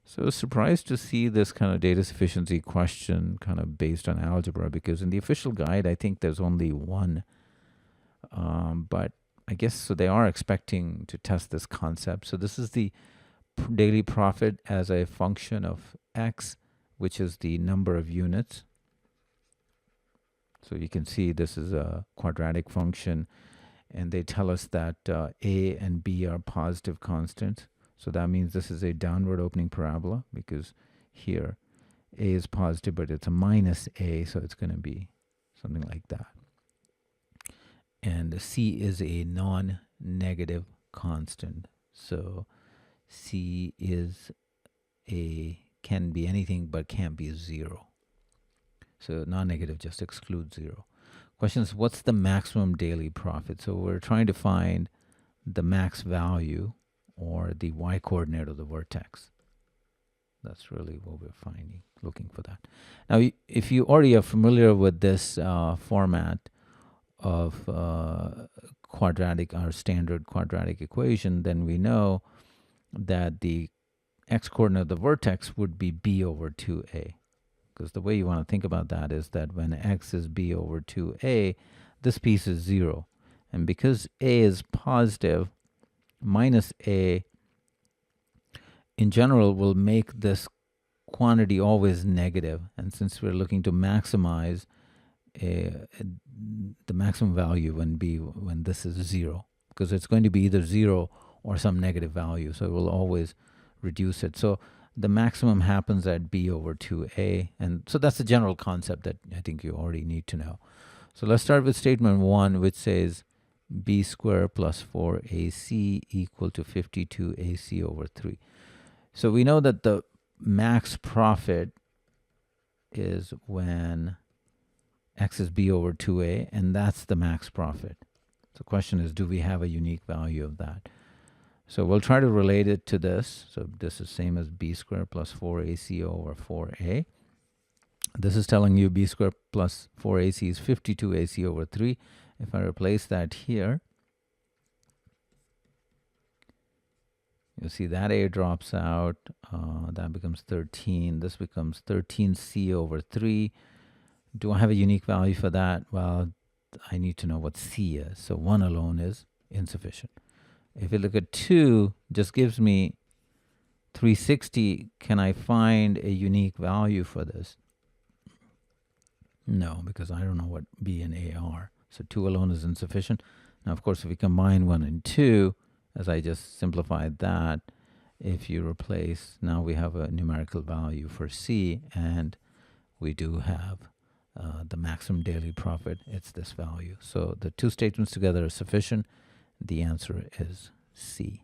So I was surprised to see this kind of data sufficiency question kind of based on algebra, because in the official guide, I think there's only one. But I guess so they are expecting to test this concept. So this is the daily profit as a function of x, which is the number of units. So you can see this is a quadratic function, and they tell us that a and b are positive constants. So that means this is a downward opening parabola, because here a is positive, but it's a minus a, so it's going to be something like that. And c is a non-negative constant. So c is can be anything but can't be 0. So non-negative just excludes 0. Question is, what's the maximum daily profit? So we're trying to find the max value, or the y-coordinate of the vertex. That's really what we're looking for that. Now, if you already are familiar with this format of quadratic, our standard quadratic equation, then we know that the x-coordinate of the vertex would be b over 2a. Because the way you want to think about that is that when x is b over 2a, this piece is 0. And because a is positive, minus a in general will make this quantity always negative. And since we're looking to maximize the maximum value when this is 0, because it's going to be either 0 or some negative value, so it will always reduce it. So the maximum happens at b over 2a, and so that's the general concept that I think you already need to know. So let's start with statement 1, which says b squared plus 4ac equal to 52ac over 3. So we know that the max profit is when x is b over 2a, and that's the max profit. So the question is, do we have a unique value of that? So we'll try to relate it to this. So this is same as b squared plus 4ac over 4a. This is telling you b squared plus 4ac is 52ac over 3. If I replace that here, you'll see that a drops out. That becomes 13. This becomes 13c over 3. Do I have a unique value for that? Well, I need to know what c is. So 1 alone is insufficient. If you look at 2, just gives me 360. Can I find a unique value for this? No, because I don't know what b and a are. So 2 alone is insufficient. Now, of course, if we combine 1 and 2, as I just simplified that, if you replace, now we have a numerical value for c, and we do have the maximum daily profit. It's this value. So the two statements together are sufficient. The answer is C.